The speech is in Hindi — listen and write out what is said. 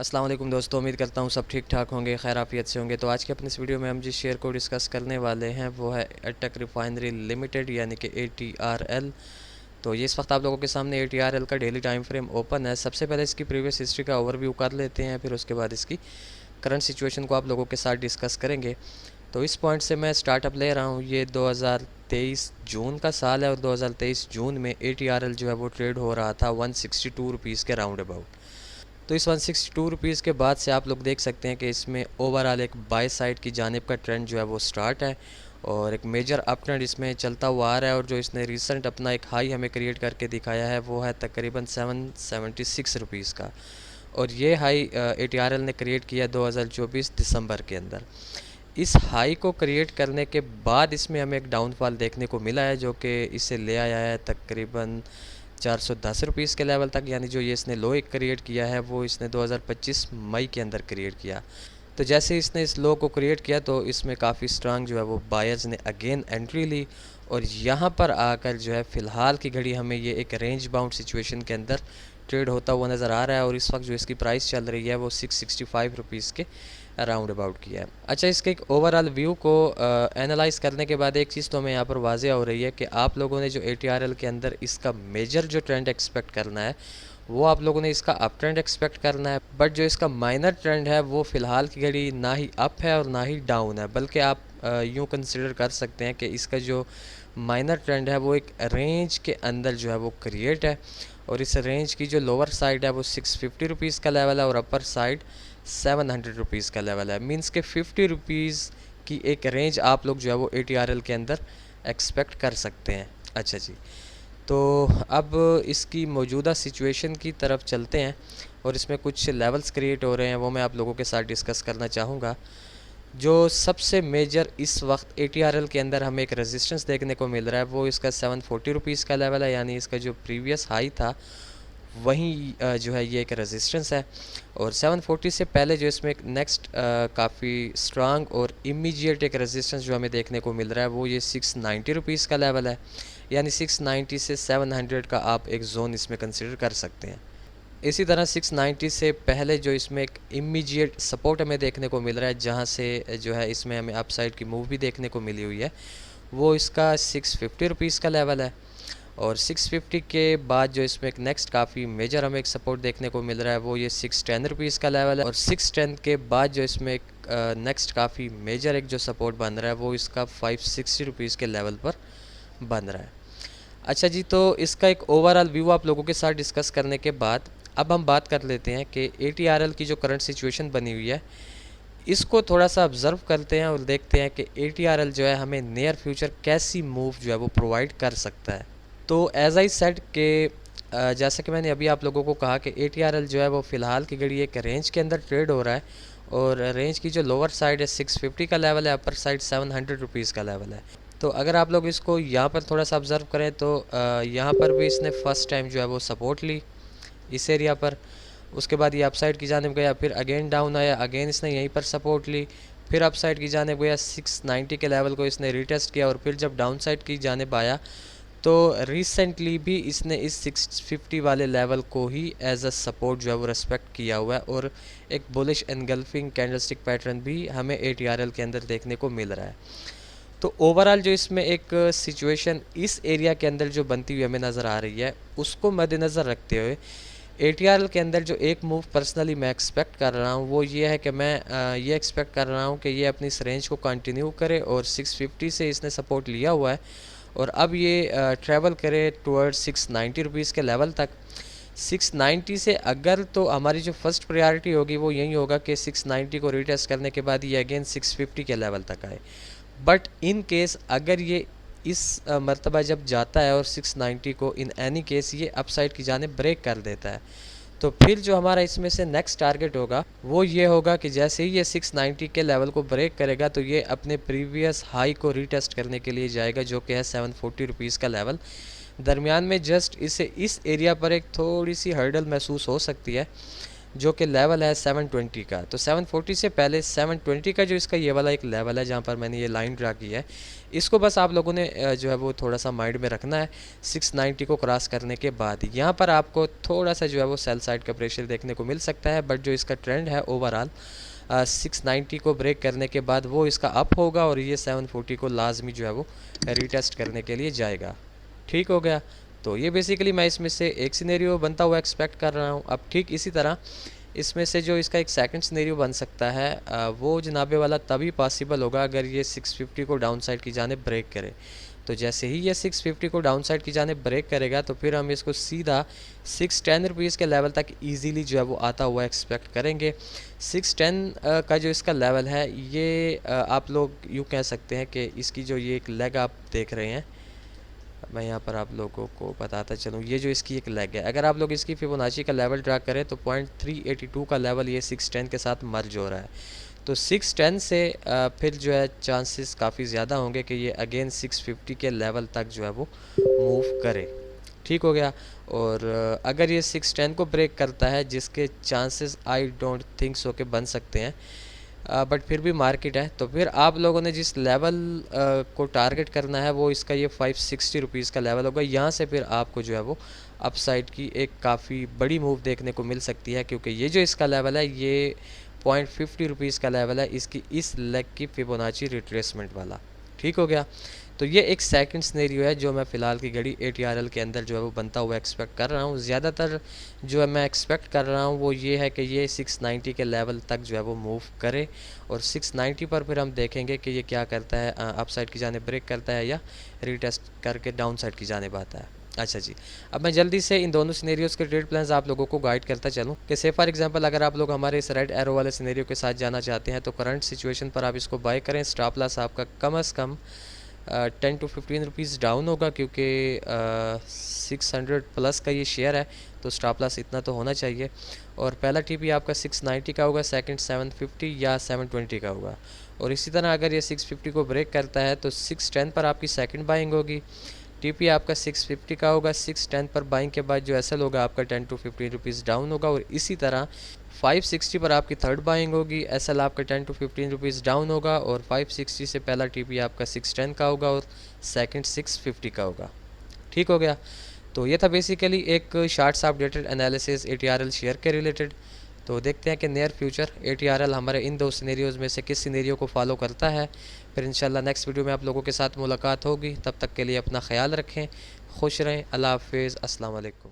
अस्सलाम वालेकुम दोस्तों, उम्मीद करता हूँ सब ठीक ठाक होंगे, खैर आफियत से होंगे। तो आज के अपने इस वीडियो में हम जिस शेयर को डिस्कस करने वाले हैं वो है अटक रिफाइनरी लिमिटेड यानी कि ATRL। तो ये इस वक्त आप लोगों के सामने ATRL का डेली टाइम फ्रेम ओपन है। सबसे पहले इसकी प्रीवियस हिस्ट्री का ओवरव्यू कर लेते हैं, फिर उसके बाद इसकी करंट सिचुएशन को आप लोगों के साथ डिस्कस करेंगे। तो इस पॉइंट से मैं स्टार्टअप ले रहा हूँ। ये 2023 जून का साल है और 2023 जून में ATRL जो है वो ट्रेड हो रहा था 162 रुपीज़ के राउंड अबाउट। तो इस 162 रुपीज़ के बाद से आप लोग देख सकते हैं कि इसमें ओवरऑल एक बाय साइड की जानिब का ट्रेंड जो है वो स्टार्ट है और एक मेजर अप ट्रेंड इसमें चलता हुआ आ रहा है। और जो इसने रिसेंट अपना एक हाई हमें क्रिएट करके दिखाया है वो है तकरीबन 776 रुपीज़ का, और ये हाई ATRL ने क्रिएट किया 2024 दिसंबर के अंदर। इस हाई को क्रिएट करने के बाद इसमें हमें एक डाउनफॉल देखने को मिला है जो कि इसे ले आया है तकरीबन 410 रुपीज़ के लेवल तक, यानी जो ये इसने लो एक क्रिएट किया है वो इसने 2025 मई के अंदर क्रिएट किया। तो जैसे इसने इस लो को क्रिएट किया तो इसमें काफ़ी स्ट्रांग जो है वो बायर्स ने अगेन एंट्री ली और यहाँ पर आकर जो है फ़िलहाल की घड़ी हमें ये एक रेंज बाउंड सिचुएशन के अंदर ट्रेड होता हुआ नज़र आ रहा है। और इस वक्त जो इसकी प्राइस चल रही है वो 665 रुपीज़ के राउंड अबाउट किया है। अच्छा, इसके एक ओवरऑल व्यू को एनालाइज करने के बाद एक चीज़ तो हमें यहाँ पर वाज़ेह हो रही है कि आप लोगों ने जो ATRL के अंदर इसका मेजर जो ट्रेंड एक्सपेक्ट करना है वो आप लोगों ने इसका अप ट्रेंड एक्सपेक्ट करना है, बट जो इसका माइनर ट्रेंड है वो फ़िलहाल की घड़ी ना ही अप है और ना ही डाउन है, बल्कि आप यूँ कंसिडर कर सकते हैं कि इसका जो माइनर ट्रेंड है वो एक रेंज के अंदर जो है वो क्रिएट है। और इस रेंज की जो लोअर साइड है वो 650 रुपीज़ का लेवल है और अपर साइड 700 रुपीज़ का लेवल है। मींस के 50 रुपीज़ की एक रेंज आप लोग जो है वो ATRL के अंदर एक्सपेक्ट कर सकते हैं। अच्छा जी, तो अब इसकी मौजूदा सिचुएशन की तरफ चलते हैं और इसमें कुछ लेवल्स क्रिएट हो रहे हैं वो मैं आप लोगों के साथ डिस्कस करना चाहूँगा। जो सबसे मेजर इस वक्त ATRL के अंदर हमें एक रेजिस्टेंस देखने को मिल रहा है वो इसका 740 रुपीज़ का लेवल है, यानी इसका जो प्रीवियस हाई था वहीं जो है ये एक रेजिस्टेंस है। और 740 से पहले जो इसमें एक नेक्स्ट काफ़ी स्ट्रांग और इमीडिएट एक रेजिस्टेंस जो हमें देखने को मिल रहा है वो ये 690 रुपीज़ का लेवल है, यानी 690 से 700 का आप एक जोन इसमें कंसिडर कर सकते हैं। इसी तरह 690 से पहले जो इसमें एक इमीडिएट सपोर्ट हमें देखने को मिल रहा है जहां से जो है इसमें हमें अपसाइड की मूव भी देखने को मिली हुई है वो इसका 650 रुपीज़ का लेवल है। और 650 के बाद जो इसमें एक नेक्स्ट काफ़ी मेजर हमें एक सपोर्ट देखने को मिल रहा है वो ये 610 रुपीज़ का लेवल है। और 610 के बाद जो इसमें एक नेक्स्ट काफ़ी मेजर एक जो सपोर्ट बन रहा है वो इसका 560 रुपीज़ के लेवल पर बन रहा है। अच्छा जी, तो इसका एक ओवरऑल व्यू आप लोगों के साथ डिस्कस करने के बाद अब हम बात कर लेते हैं कि ATRL की जो करंट सिचुएशन बनी हुई है इसको थोड़ा सा ऑब्ज़र्व करते हैं और देखते हैं कि ATRL जो है हमें नियर फ्यूचर कैसी मूव जो है वो प्रोवाइड कर सकता है। तो एज आई सेड के जैसा कि मैंने अभी आप लोगों को कहा कि ATRL जो है वो फ़िलहाल की घड़ी एक रेंज के अंदर ट्रेड हो रहा है और रेंज की जो लोअर साइड है 650 का लेवल है, अपर साइड 700 रुपीज़ का लेवल है। तो अगर आप लोग इसको यहाँ पर थोड़ा सा ऑब्ज़र्व करें तो यहाँ पर भी इसने फ़र्स्ट टाइम जो है वो सपोर्ट ली इस एरिया पर, उसके बाद ये अपसाइड की जानिब गया, फिर अगेन डाउन आया, अगेन इसने यहीं पर सपोर्ट ली, फिर अपसाइड की जानिब गया, 690 के लेवल को इसने रीटेस्ट किया और फिर जब डाउन साइड की जानिब आया तो रिसेंटली भी इसने इस 650 वाले लेवल को ही एज अ सपोर्ट जो है वो रेस्पेक्ट किया हुआ है और एक बुलिश एनगल्फिंग कैंडलस्टिक पैटर्न भी हमें ATRL के अंदर देखने को मिल रहा है। तो ओवरऑल जो इसमें एक सिचुएशन इस एरिया के अंदर जो बनती हुई हमें नज़र आ रही है उसको मद्देनज़र रखते हुए ATRL के अंदर जो एक मूव पर्सनली मैं एक्सपेक्ट कर रहा हूँ वो ये है कि मैं ये एक्सपेक्ट कर रहा हूँ कि ये अपनी इस रेंज को कंटिन्यू करे और 650 से इसने सपोर्ट लिया हुआ है और अब ये ट्रैवल करे टुवर्ड 690 रुपीज़ के लेवल तक। 690 से अगर तो हमारी जो फर्स्ट प्रायोरिटी होगी वो यही होगा कि 690 को रीटेस्ट करने के बाद ये अगेन 650 के लेवल तक आए। बट इन केस अगर ये इस मर्तबा जब जाता है और 690 को इन एनी केस ये अपसाइड की जाने ब्रेक कर देता है तो फिर जो हमारा इसमें से नेक्स्ट टारगेट होगा वो ये होगा कि जैसे ही ये 690 के लेवल को ब्रेक करेगा तो ये अपने प्रीवियस हाई को रीटेस्ट करने के लिए जाएगा जो कि है 740 रुपीज़ का लेवल। दरमियान में जस्ट इसे इस एरिया पर एक थोड़ी सी हर्डल महसूस हो सकती है जो कि लेवल है 720 का। तो 740 से पहले 720 का जो इसका ये वाला एक लेवल है जहाँ पर मैंने ये लाइन ड्रा की है, इसको बस आप लोगों ने जो है वो थोड़ा सा माइंड में रखना है। 690 को क्रॉस करने के बाद यहाँ पर आपको थोड़ा सा जो है वो सेल साइड का प्रेशर देखने को मिल सकता है, बट जो इसका ट्रेंड है ओवरऑल 690 को ब्रेक करने के बाद वो इसका अप होगा और ये 740 को लाजमी जो है वो रीटेस्ट करने के लिए जाएगा। ठीक हो गया। तो ये बेसिकली मैं इसमें से एक सिनेरियो बनता हुआ एक्सपेक्ट कर रहा हूँ। अब ठीक इसी तरह इसमें से जो इसका एक सेकंड सिनेरियो बन सकता है वो जनाबे वाला तभी पॉसिबल होगा अगर ये 650 को डाउन साइड की जानिब ब्रेक करे। तो जैसे ही ये 650 को डाउन साइड की जानिब ब्रेक करेगा तो फिर हम इसको सीधा 610 रुपीज़ के लेवल तक इजीली जो है वो आता हुआ एक्सपेक्ट करेंगे। 610 का जो इसका लेवल है ये आप लोग यूँ कह सकते हैं कि इसकी जो ये एक लेग आप देख रहे हैं, मैं यहाँ पर आप लोगों को बताता चलूँ, ये जो इसकी एक लेग है, अगर आप लोग इसकी फिबोनाची का लेवल ड्रा करें तो 0.382 का लेवल ये 610 के साथ मर्ज हो रहा है। तो 610 से फिर जो है चांसेस काफ़ी ज़्यादा होंगे कि ये अगेन 650 के लेवल तक जो है वो मूव करे। ठीक हो गया। और अगर ये 610 को ब्रेक करता है, जिसके chances I don't think so के बन सकते हैं, बट फिर भी मार्केट है, तो फिर आप लोगों ने जिस लेवल को टारगेट करना है वो इसका ये 560 रुपीज़ का लेवल होगा। यहाँ से फिर आपको जो है वो अपसाइड की एक काफ़ी बड़ी मूव देखने को मिल सकती है, क्योंकि ये जो इसका लेवल है ये 0.50 रुपीज़ का लेवल है इसकी इस लेग की फिबोनाची रिट्रेसमेंट वाला। ठीक हो गया। तो ये एक सेकंड सिनेरियो है जो मैं फ़िलहाल की घड़ी ATRL के अंदर जो है वो बनता हुआ एक्सपेक्ट कर रहा हूँ। ज़्यादातर जो है मैं एक्सपेक्ट कर रहा हूँ वो ये है कि ये 690 के लेवल तक जो है वो मूव करे और 690 पर फिर हम देखेंगे कि ये क्या करता है, अपसाइड की जानिब ब्रेक करता है या रीटेस्ट करके डाउन साइड की जानिब आता है। अच्छा जी, अब मैं जल्दी से इन दोनों सिनेरियोज़ के ट्रेड प्लान्स आप लोगों को गाइड करता चलूँ कि से फॉर एग्जांपल अगर आप लोग हमारे इस रेड एरो वाले सिनेरियो के साथ जाना चाहते हैं तो करंट सिचुएशन पर आप इसको बाय करें। स्टॉप लॉस आपका कम से कम 10 to 15 रुपीज़ डाउन होगा, क्योंकि 600 प्लस का ये शेयर है तो स्टॉप लॉस इतना तो होना चाहिए। और पहला टीपी आपका 690 का होगा, सेकंड 750 या 720 का होगा। और इसी तरह अगर ये 650 को ब्रेक करता है तो 610 पर आपकी सेकंड बाइंग होगी। टीपी आपका 650 का होगा, 610 पर बाइंग के बाद जो एसएल होगा आपका 10 to 15 रुपीज़ डाउन होगा। और इसी तरह 560 पर आपकी थर्ड बाइंग होगी, एसएल आपका 10 to 15 रुपीज़ डाउन होगा। और 560 से पहला टीपी आपका 610 का होगा और सेकंड 650 का होगा। ठीक हो गया। तो ये था बेसिकली एक शार्ट सा अपडेटेड एनालिसिस ATRL शेयर के रिलेटेड। तो देखते हैं कि नियर फ्यूचर ATRL हमारे इन दो सिनेरियोज़ में से किस सिनेरियो को फॉलो करता है। फिर इंशाल्लाह नेक्स्ट वीडियो में आप लोगों के साथ मुलाकात होगी। तब तक के लिए अपना ख्याल रखें, खुश रहें, अल्लाह हाफिज़, अस्सलाम वालेकुम।